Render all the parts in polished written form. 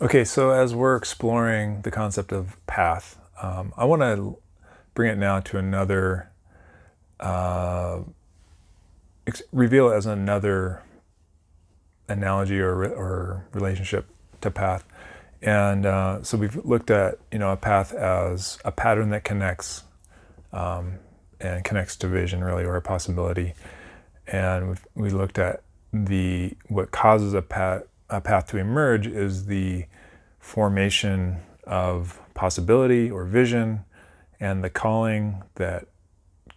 Okay, so as we're exploring the concept of path, I want to bring it now to another, uh, reveal it as another analogy or relationship to path. And so we've looked at, a path as a pattern that connects, and connects to vision, really, or a possibility. And we looked at what causes a path to emerge is the formation of possibility or vision, and the calling that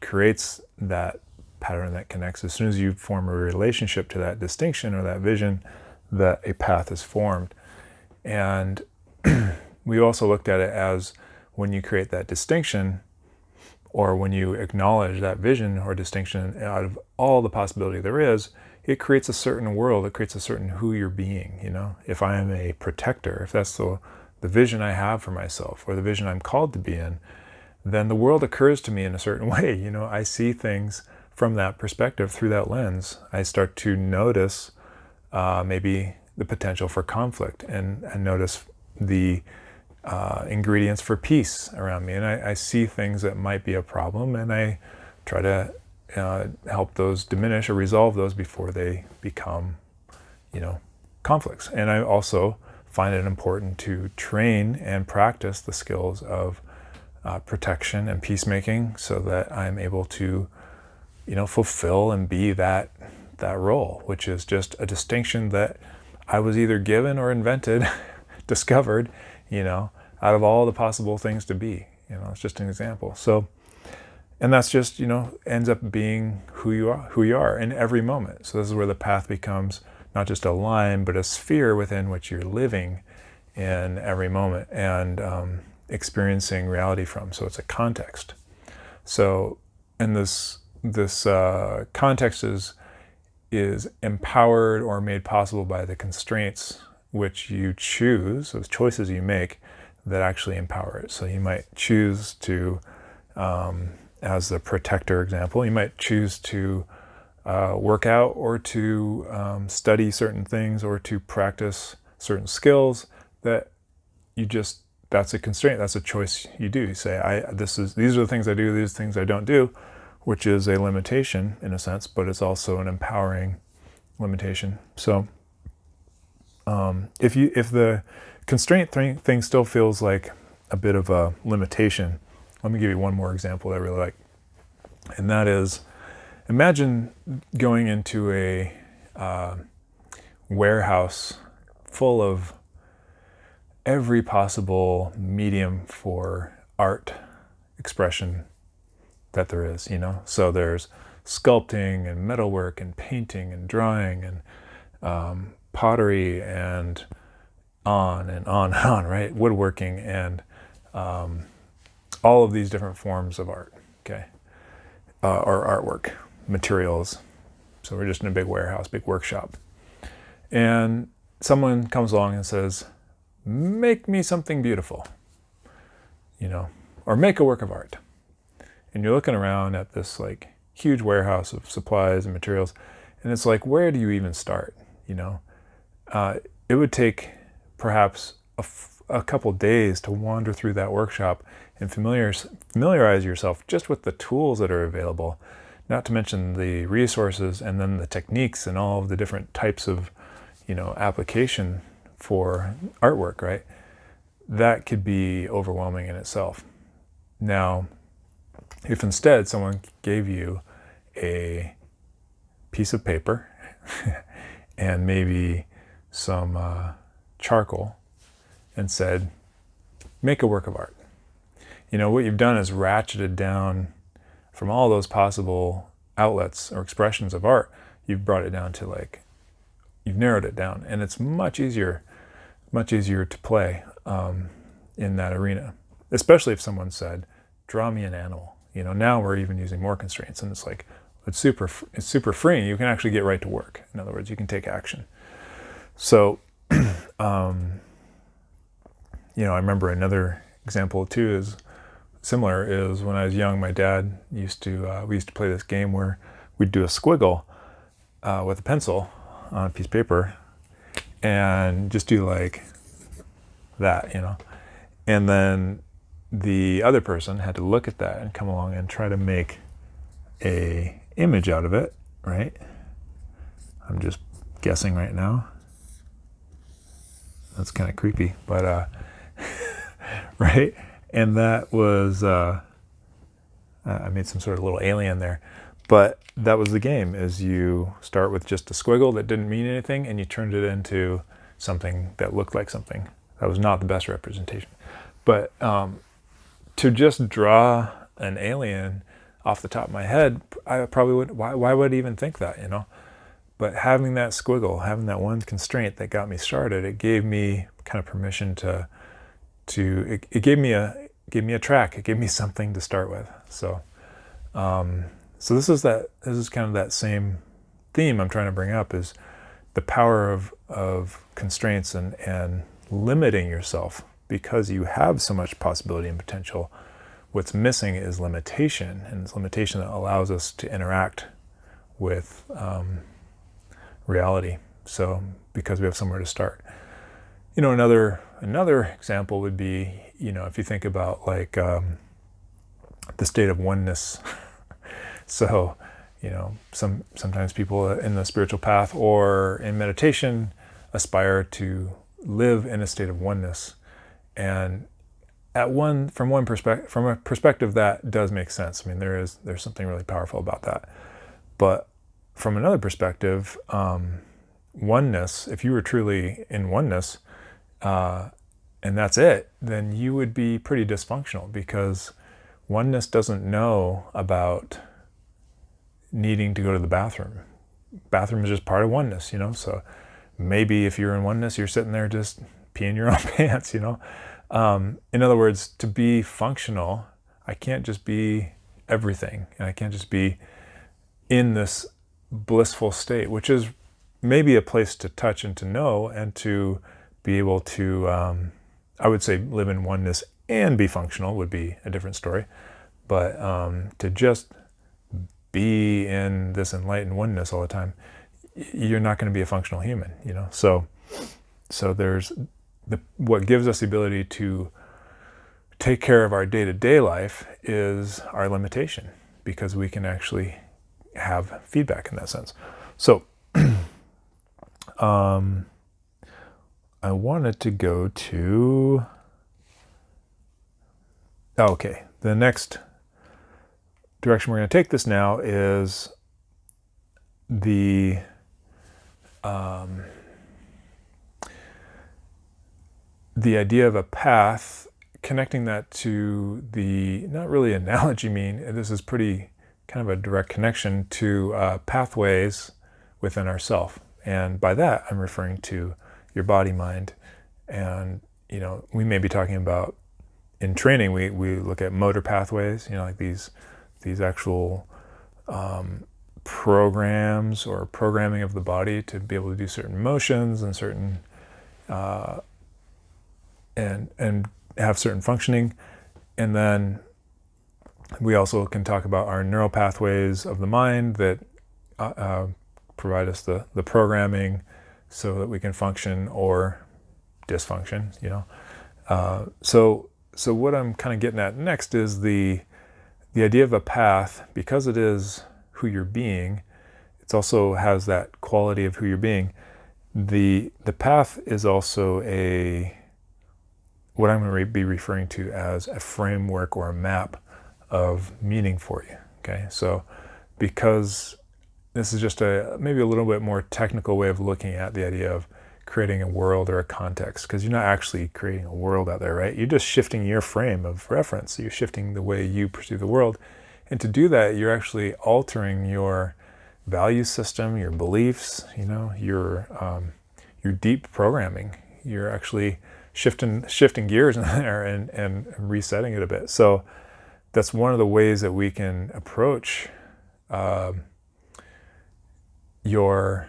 creates that pattern that connects. As soon as you form a relationship to that distinction or that vision, that a path is formed. And we also looked at it as when you create that distinction, or when you acknowledge that vision or distinction out of all the possibility there is, it creates a certain world. It creates a certain who you're being. If I am a protector, if that's the vision I have for myself, or the vision I'm called to be in, then the world occurs to me in a certain way. I see things from that perspective, through that lens. I start to notice maybe the potential for conflict, and notice the ingredients for peace around me. And I see things that might be a problem, and I try to help those diminish or resolve those before they become, conflicts. And I also find it important to train and practice the skills of protection and peacemaking, so that I'm able to, fulfill and be that role, which is just a distinction that I was either given or invented, discovered, out of all the possible things to be. It's just an example. So, and that's just, ends up being who you are in every moment. So this is where the path becomes not just a line, but a sphere within which you're living in every moment, and experiencing reality from. So it's a context. So, and this context is empowered or made possible by the constraints which you choose, those choices you make, that actually empower it. So you might choose to, as the protector example, you might choose to work out, or to study certain things, or to practice certain skills that that's a constraint. That's a choice you do. You say, these are the things I do, these things I don't do, which is a limitation in a sense, but it's also an empowering limitation. So if the constraint thing still feels like a bit of a limitation, let me give you one more example that I really like. And that is, imagine going into a warehouse full of every possible medium for art expression that there is, So there's sculpting and metalwork and painting and drawing and pottery and on and on and on, right? Woodworking and all of these different forms of art, okay? Or artwork, materials. So we're just in a big warehouse, big workshop. And someone comes along and says, make me something beautiful, or make a work of art. And you're looking around at this like huge warehouse of supplies and materials, and it's like, where do you even start? It would take perhaps a couple days to wander through that workshop and familiarize yourself just with the tools that are available, not to mention the resources, and then the techniques and all of the different types of, application for artwork, right? That could be overwhelming in itself. Now, if instead someone gave you a piece of paper and maybe some charcoal and said, make a work of art. What you've done is ratcheted down from all those possible outlets or expressions of art. You've brought it down to you've narrowed it down, and it's much easier to play in that arena, especially if someone said, draw me an animal. Now we're even using more constraints, and it's super freeing. You can actually get right to work. In other words, you can take action. So, I remember another example too is similar. Is when I was young, my dad we used to play this game where we'd do a squiggle with a pencil on a piece of paper, and just do that, And then the other person had to look at that and come along and try to make a image out of it, right? I'm just guessing right now. That's kind of creepy, but right? And that was I made some sort of little alien there. But that was the game, is you start with just a squiggle that didn't mean anything, and you turned it into something that looked like something. That was not the best representation. But to just draw an alien off the top of my head, I probably would, why would I even think that, But having that squiggle, having that one constraint that got me started, it gave me kind of permission it gave me a track. It gave me something to start with. So this is kind of that same theme I'm trying to bring up, is the power of constraints and limiting yourself, because you have so much possibility and potential. What's missing is limitation, and it's limitation that allows us to interact with reality. So because we have somewhere to start. Another example would be, if you think about like the state of oneness. So, sometimes people in the spiritual path or in meditation aspire to live in a state of oneness. And from a perspective, that does make sense. I mean, there's something really powerful about that. But from another perspective, oneness, if you were truly in oneness, and that's it, then you would be pretty dysfunctional, because oneness doesn't know about needing to go to the bathroom. Bathroom is just part of oneness, so maybe if you're in oneness, you're sitting there just peeing your own pants, In other words, to be functional, I can't just be everything, and I can't just be in this blissful state, which is maybe a place to touch and to know and to be able to, I would say, live in oneness and be functional would be a different story. But to just be in this enlightened oneness all the time, you're not going to be a functional human, So there's what gives us the ability to take care of our day-to-day life is our limitation, because we can actually have feedback in that sense. So I wanted to go to, okay, the next direction we're going to take this now is the idea of a path, connecting that to the, not really analogy this is pretty kind of a direct connection to pathways within ourself. And by that, I'm referring to your body, mind, and, we may be talking about, in training, we look at motor pathways, like these actual programs or programming of the body to be able to do certain motions and certain and have certain functioning. And then we also can talk about our neural pathways of the mind that provide us the programming so that we can function or dysfunction, So what I'm kind of getting at next is the idea of a path, because it is who you're being. It also has that quality of who you're being. The path is also what I'm going to be referring to as a framework or a map of meaning for you. Okay, so because this is just maybe a little bit more technical way of looking at the idea of creating a world or a context, because you're not actually creating a world out there, right? You're just shifting your frame of reference. You're shifting the way you perceive the world. And to do that, you're actually altering your value system, your beliefs, your deep programming. You're actually shifting gears in there and resetting it a bit. So that's one of the ways that we can approach your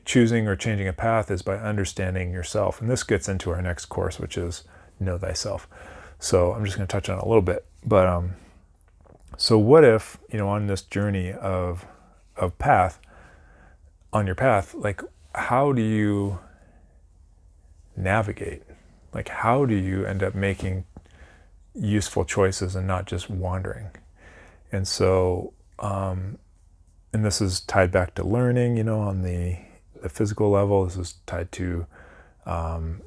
choosing or changing a path, is by understanding yourself. And this gets into our next course, which is Know Thyself. So I'm just going to touch on it a little bit. But so what if, on this journey of path, on your path, like, how do you navigate? Like, how do you end up making useful choices and not just wandering? And so, and this is tied back to learning, on the physical level. This is tied to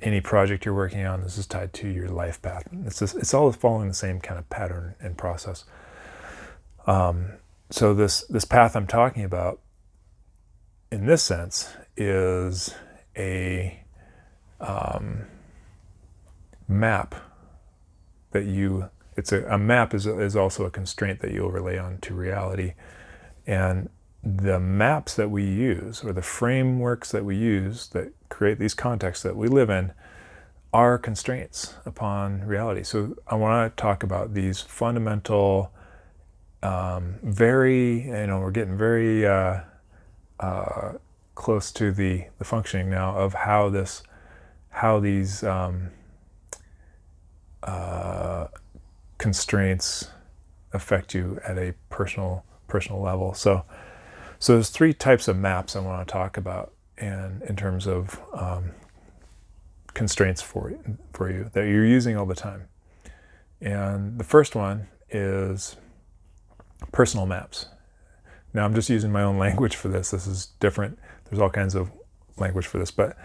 any project you're working on. This is tied to your life path. It's all following the same kind of pattern and process. So this path I'm talking about, in this sense, is a map that a map is also a constraint that you overlay onto reality. And the maps that we use, or the frameworks that we use that create these contexts that we live in, are constraints upon reality. So I want to talk about these fundamental, we're getting very close to the functioning now of how these constraints affect you at a personal level. So there's three types of maps I want to talk about, and in terms of constraints for you that you're using all the time. And the first one is personal maps. Now, I'm just using my own language for this. This is different. There's all kinds of language for this, but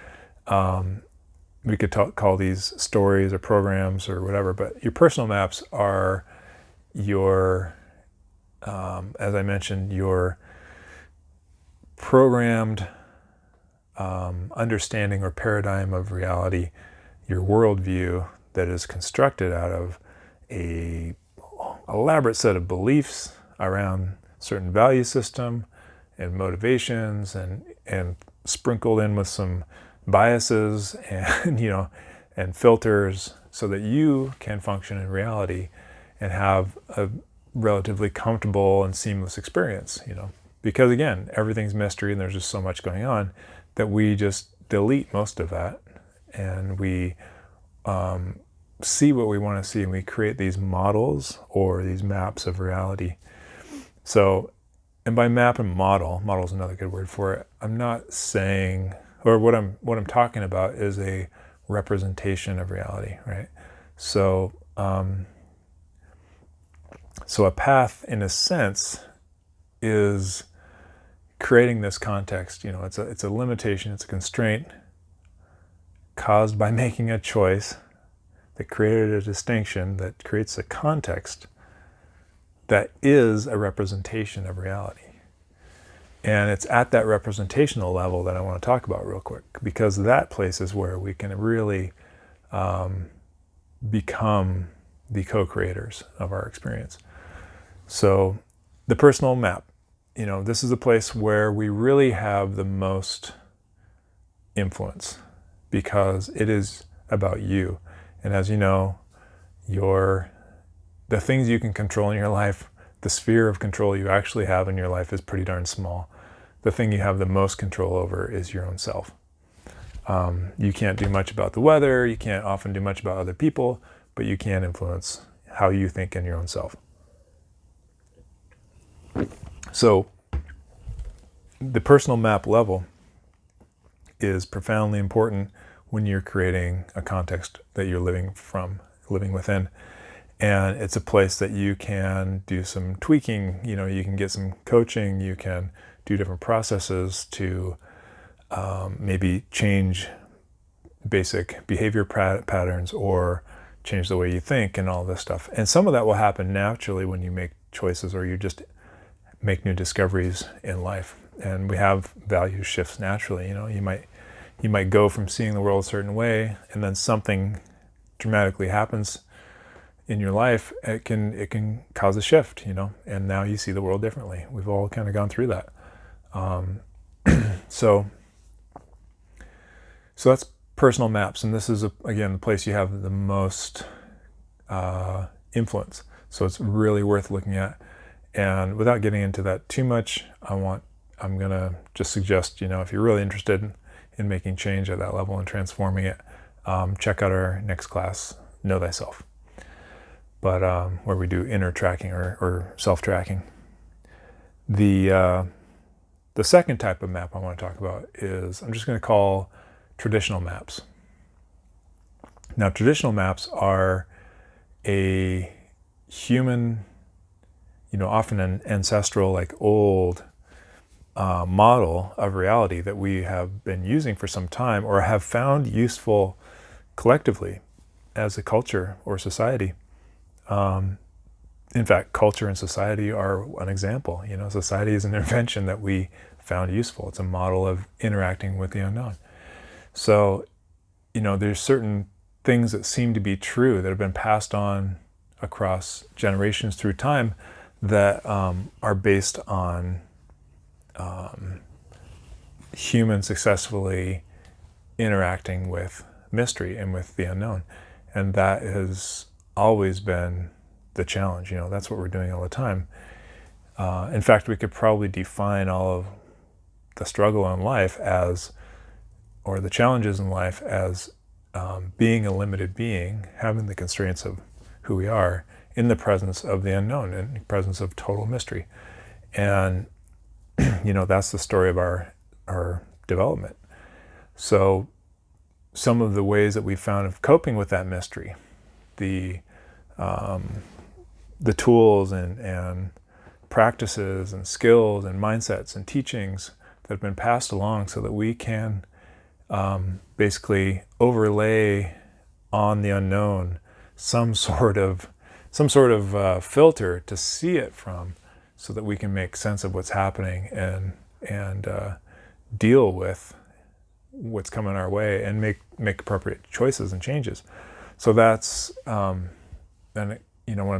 we could call these stories or programs or whatever. But your personal maps are your, as I mentioned, your programmed understanding or paradigm of reality, your worldview that is constructed out of a elaborate set of beliefs around certain value system and motivations, and sprinkled in with some biases and and filters, so that you can function in reality and have a relatively comfortable and seamless experience. Because again, everything's mystery and there's just so much going on that we just delete most of that, and we see what we want to see, and we create these models or these maps of reality. So, and by map and model is another good word for it. I'm not saying, or what I'm talking about is a representation of reality, right? So, so a path, in a sense, is creating this context. It's a limitation, it's a constraint caused by making a choice that created a distinction that creates a context that is a representation of reality. And it's at that representational level that I want to talk about real quick, because that place is where we can really become the co-creators of our experience. So the personal map, this is a place where we really have the most influence, because it is about you. And as you know, the things you can control in your life, the sphere of control you actually have in your life is pretty darn small. The thing you have the most control over is your own self. You can't do much about the weather, you can't often do much about other people, but you can influence how you think in your own self. So the personal map level is profoundly important when you're creating a context that you're living within. And it's a place that you can do some tweaking, you can get some coaching, you can do different processes to maybe change basic behavior patterns, or change the way you think, and all this stuff. And some of that will happen naturally when you make choices, or you just make new discoveries in life. And we have value shifts naturally. You might go from seeing the world a certain way, and then something dramatically happens in your life. It can cause a shift, and now you see the world differently. We've all kind of gone through that. So that's personal maps, and this is again the place you have the most influence. So it's really worth looking at. And without getting into that too much, I'm gonna just suggest, if you're really interested in making change at that level and transforming it, check out our next class, Know Thyself. But where we do inner tracking or self-tracking. The second type of map I want to talk about is, I'm just going to call traditional maps. Now, traditional maps are a human, often an ancestral, like old model of reality that we have been using for some time or have found useful collectively as a culture or society. In fact, culture and society are an example. Society is an invention that we found useful. It's a model of interacting with the unknown. So, there's certain things that seem to be true that have been passed on across generations through time that are based on humans successfully interacting with mystery and with the unknown. And that has always been the challenge. That's what we're doing all the time. In fact, we could probably define all of the struggle in life or the challenges in life as being a limited being, having the constraints of who we are in the presence of the unknown, in the presence of total mystery. And, that's the story of our development. So some of the ways that we found of coping with that mystery, the tools and practices and skills and mindsets and teachings that have been passed along so that we can basically overlay on the unknown some sort of filter to see it from, so that we can make sense of what's happening and deal with what's coming our way and make appropriate choices and changes. So that's what I'm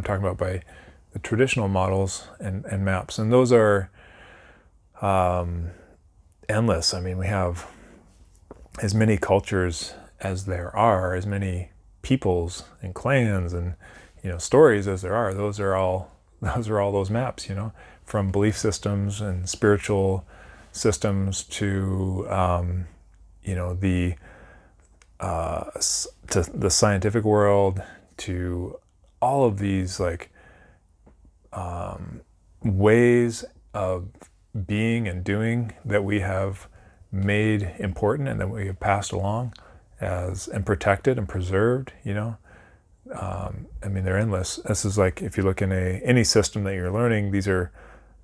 talking about by the traditional models and maps, and those are endless. I mean, we have as many cultures as there are, as many peoples and clans and stories as there are. Those are all those maps, from belief systems and spiritual systems to to the scientific world, to all of these ways of being and doing that we have made important and that we have passed along and protected and preserved. They're endless. This is like, if you look in any system that you're learning, these are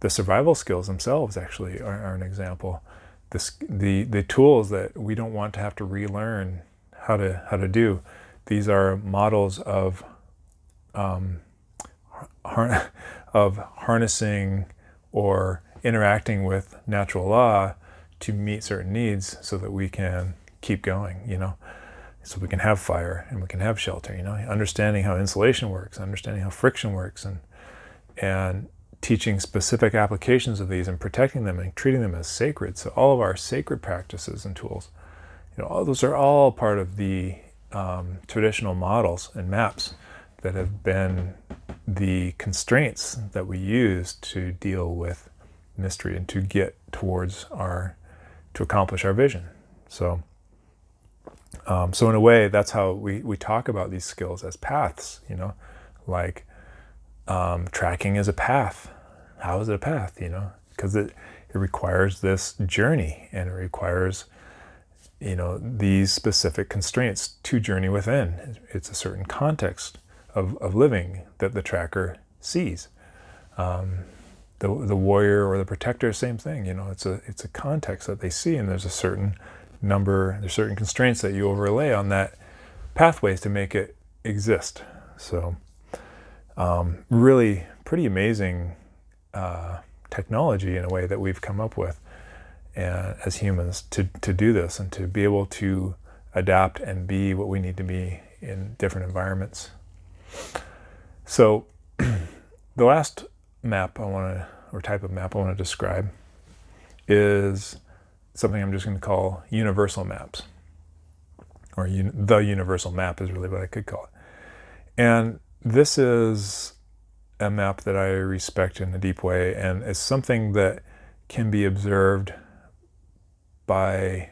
the survival skills themselves. Actually, are an example. The tools that we don't want to have to relearn how to do. These are models of harnessing or interacting with natural law to meet certain needs, so that we can keep going. So we can have fire and we can have shelter. Understanding how insulation works, understanding how friction works, and teaching specific applications of these and protecting them and treating them as sacred. So all of our sacred practices and tools, all those are all part of the traditional models and maps that have been the constraints that we use to deal with mystery and to get towards to accomplish our vision. So in a way, that's how we talk about these skills as paths, like tracking is a path. How is it a path? Because it requires this journey, and it requires, these specific constraints to journey within. It's a certain context of living that the tracker sees. The warrior or the protector, same thing. It's a context that they see, and there's a certain there's certain constraints that you overlay on that pathways to make it exist. So really pretty amazing technology in a way that we've come up with as humans to do this and to be able to adapt and be what we need to be in different environments. So the last map type of map I want to describe is something I'm just going to call universal maps, or the universal map is really what I could call it. And this is a map that I respect in a deep way, and it's something that can be observed by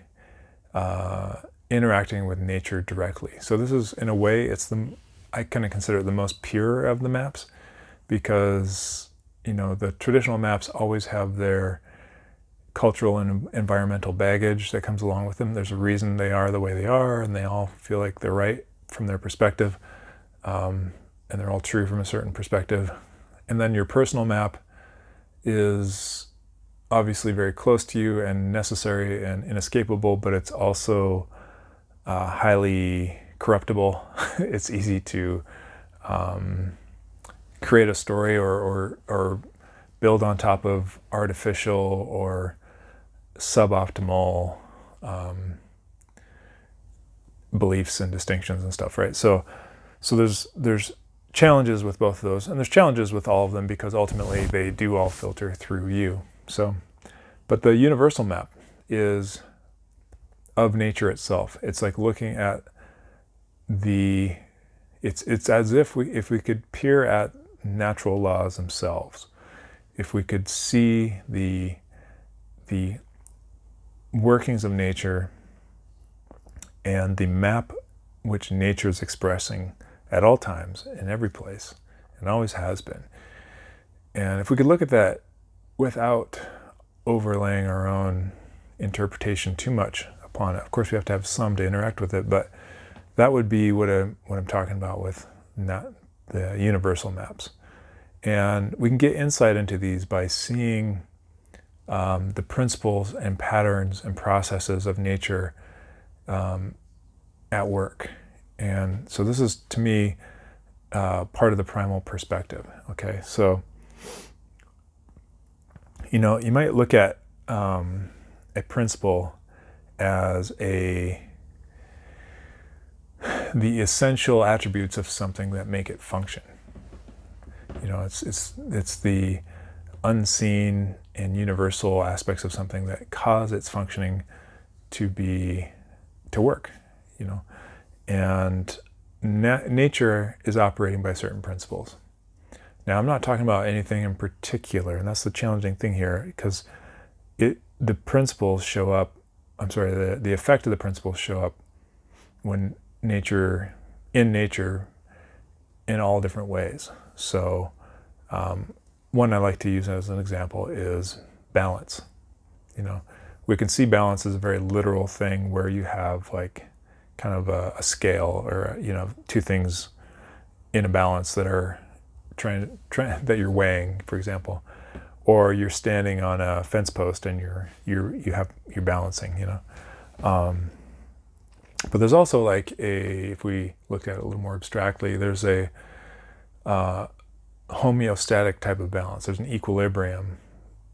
interacting with nature directly. So this is, in a way, I kind of consider it the most pure of the maps, because the traditional maps always have their cultural and environmental baggage that comes along with them. There's a reason they are the way they are, and they all feel like they're right from their perspective, and they're all true from a certain perspective. And then your personal map is obviously very close to you and necessary and inescapable, but it's also highly corruptible. It's easy to create a story or build on top of artificial or suboptimal beliefs and distinctions and stuff, right? So there's challenges with both of those, and there's challenges with all of them because ultimately they do all filter through you. So, but the universal map is of nature itself. It's like looking at it's as if we could peer at natural laws themselves, if we could see the workings of nature and the map which nature is expressing at all times, in every place, and always has been. And if we could look at that without overlaying our own interpretation too much upon it, of course we have to have some to interact with it, but that would be what I'm talking about with not the universal maps. And we can get insight into these by seeing the principles and patterns and processes of nature at work. And so this is, to me, part of the primal perspective. Okay, so you might look at a principle as the essential attributes of something that make it function. It's the unseen and universal aspects of something that cause its functioning to work. And nature is operating by certain principles. Now, I'm not talking about anything in particular, and that's the challenging thing here, because the principles show up. The effect of the principles show up when nature in all different ways. So one I like to use as an example is balance. We can see balance as a very literal thing where you have like kind of a scale or two things in a balance that are that you're weighing, for example, or you're standing on a fence post and you're balancing, but there's also like if we look at it a little more abstractly, there's a homeostatic type of balance. There's an equilibrium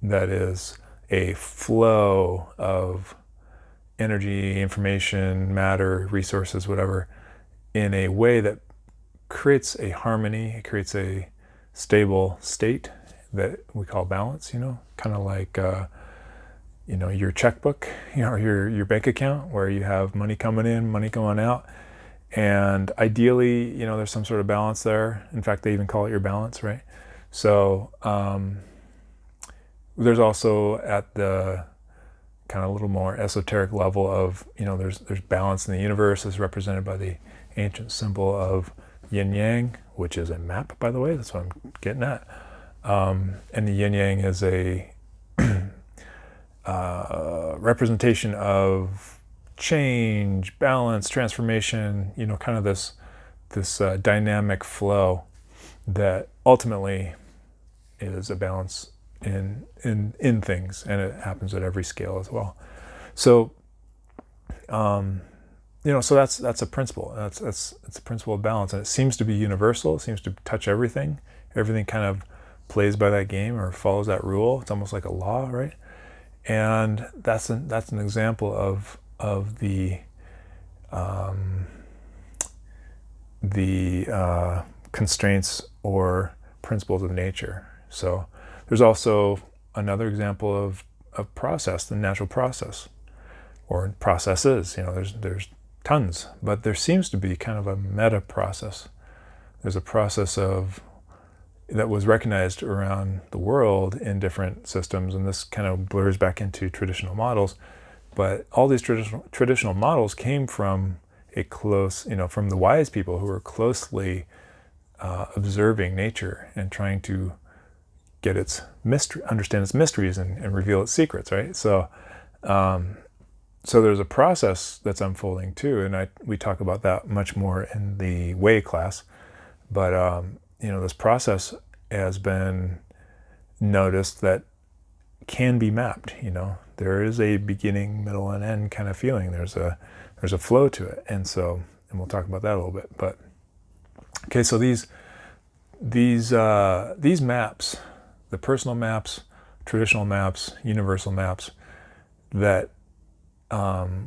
that is a flow of energy, information, matter, resources, whatever, in a way that creates a harmony. It creates a stable state that we call balance, kind of like your checkbook, or your bank account, where you have money coming in, money going out, and ideally, there's some sort of balance there. In fact, they even call it your balance, right? So there's also at the kind of a little more esoteric level of, there's balance in the universe as represented by the ancient symbol of yin yang, which is a map, by the way. That's what I'm getting at. And the yin yang is a representation of change, balance, transformation, kind of this dynamic flow that ultimately is a balance in things, and it happens at every scale as well. So so that's a principle. It's a principle of balance, and it seems to be universal. It seems to touch everything. Everything kind of plays by that game or follows that rule. It's almost like a law, right? And that's an example of the constraints or principles of nature. So there's also another example of process, the natural process, or processes. There's tons, but there seems to be kind of a meta process. There's a process that was recognized around the world in different systems, and this kind of blurs back into traditional models. But all these traditional models came from from the wise people who were closely observing nature and trying to get its mystery, understand its mysteries, and reveal its secrets, right? So so there's a process that's unfolding too, and we talk about that much more in the Way class. But this process has been noticed that can be mapped. There is a beginning, middle, and end kind of feeling. There's a flow to it, and we'll talk about that a little bit. But okay, so these maps, the personal maps, traditional maps, universal maps, that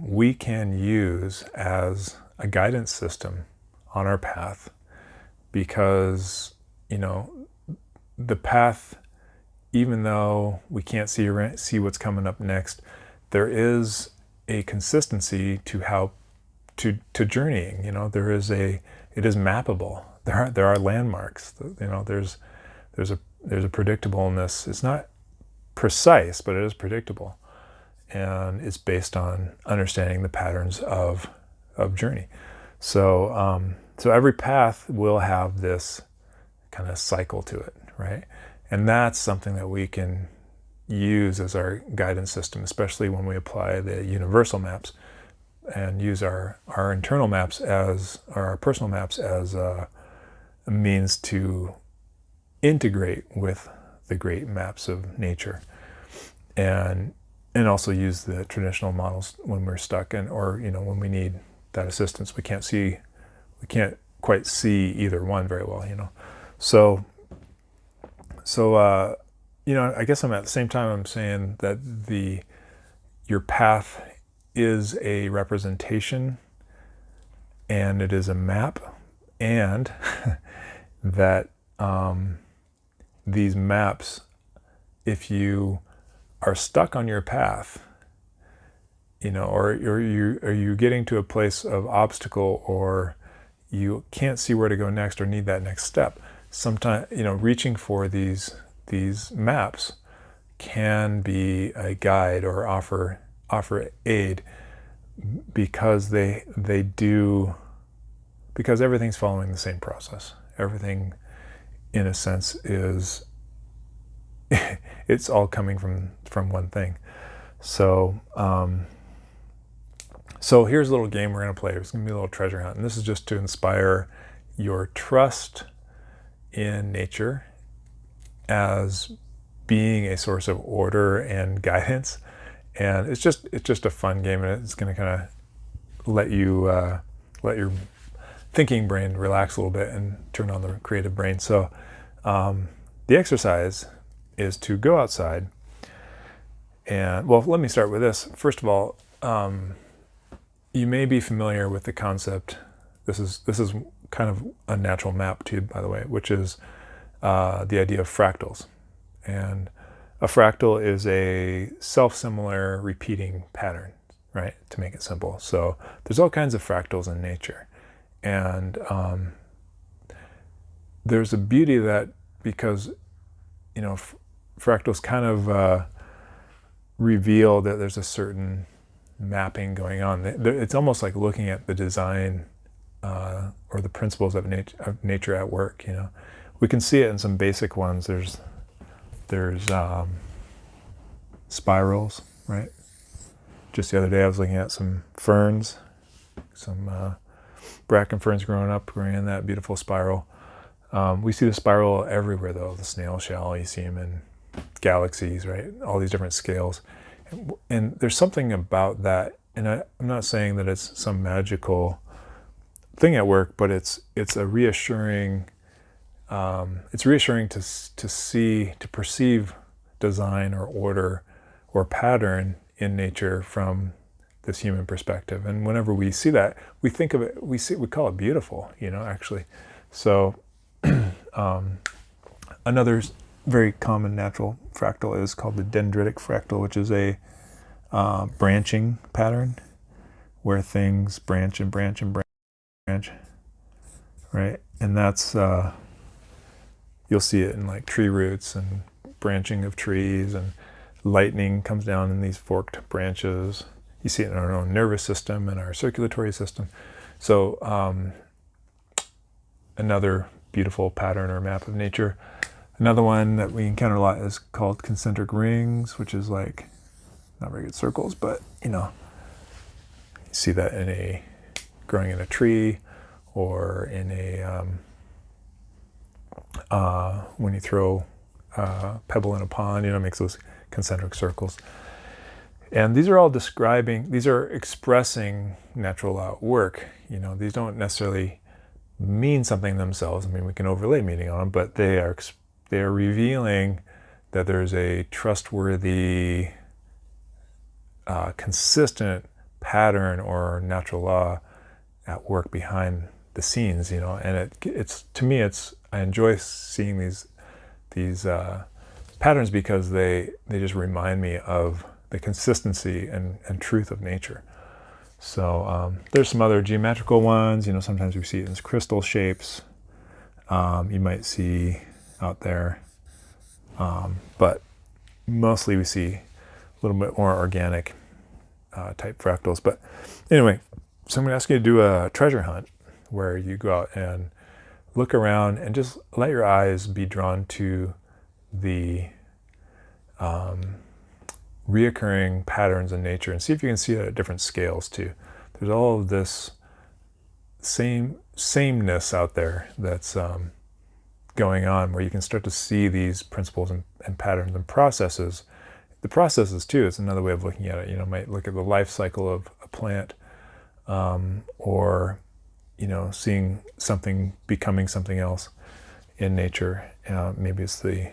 we can use as a guidance system on our path, because the path, even though we can't see what's coming up next, there is a consistency to how to journeying. It is mappable. There are landmarks. There's a predictableness. It's not precise, but it is predictable, and it's based on understanding the patterns of journey. So every path will have this kind of cycle to it, right? And that's something that we can use as our guidance system, especially when we apply the universal maps and use our internal maps our personal maps as a means to integrate with the great maps of nature, and also use the traditional models when we're stuck, or when we need that assistance. We can't quite see either one very well. So I guess at the same time I'm saying that your path is a representation, and it is a map, and that these maps, if you are stuck on your path, or you're getting to a place of obstacle, or you can't see where to go next, or need that next step, sometimes reaching for these maps can be a guide or offer aid, because because everything's following the same process. Everything, in a sense, is it's all coming from one thing. So here's a little game we're going to play. It's going to be a little treasure hunt, and this is just to inspire your trust in nature as being a source of order and guidance. And it's just a fun game, and it's going to kind of let your thinking brain relax a little bit and turn on the creative brain. So the exercise is to go outside, and let me start with this. First of all, you may be familiar with the concept. This is kind of a natural map too, by the way, which is the idea of fractals. And a fractal is a self-similar repeating pattern, right? To make it simple. So there's all kinds of fractals in nature, and there's a beauty of that, because fractals kind of reveal that there's a certain mapping going on. It's almost like looking at the design or the principles of nature at work. We can see it in some basic ones. There's spirals, right? Just the other day I was looking at some ferns, some bracken ferns growing in that beautiful spiral. We see the spiral everywhere, though. The snail shell, you see them in galaxies, right? All these different scales. And there's something about that, and I'm not saying that it's some magical thing at work, but it's a reassuring. It's reassuring to perceive design or order or pattern in nature from this human perspective. And whenever we see that, we think of it, we call it beautiful, actually. So another very common natural fractal is called the dendritic fractal, which is a branching pattern where things branch and branch and branch, right? And that's you'll see it in like tree roots and branching of trees, and lightning comes down in these forked branches. You see it in our own nervous system and our circulatory system. So another beautiful pattern or map of nature. Another one that we encounter a lot is called concentric rings, which is like not very good circles, but You see that growing in a tree, or in when you throw a pebble in a pond, it makes those concentric circles. And these are all expressing natural law at work. These don't necessarily mean something themselves. I mean, we can overlay meaning on them, but they are revealing that there's a trustworthy, consistent pattern or natural law at work behind the scenes. And it's to me, I enjoy seeing these patterns because they just remind me of the consistency and truth of nature. So there's some other geometrical ones. Sometimes we see it in crystal shapes. You might see out there, but mostly we see a little bit more organic type fractals. But anyway, so I'm going to ask you to do a treasure hunt where you go out and look around and just let your eyes be drawn to the reoccurring patterns in nature, and see if you can see it at different scales too. There's all of this sameness out there that's going on, where you can start to see these principles and patterns and processes. The processes too is another way of looking at it. Might look at the life cycle of a plant, or seeing something becoming something else in nature. Maybe it's the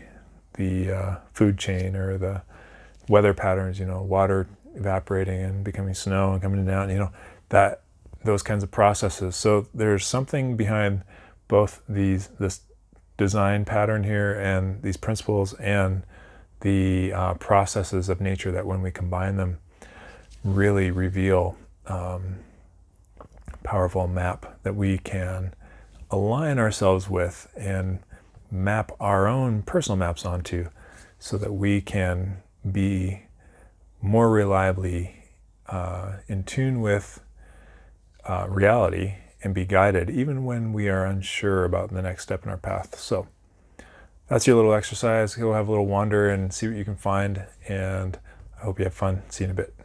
food chain, or the weather patterns, water evaporating and becoming snow and coming down, those kinds of processes. So there's something behind both this design pattern here and these principles and the processes of nature that, when we combine them, really reveal powerful map that we can align ourselves with and map our own personal maps onto, so that we can be more reliably in tune with reality and be guided even when we are unsure about the next step in our path. So that's your little exercise. Go have a little wander and see what you can find, and I hope you have fun. See you in a bit.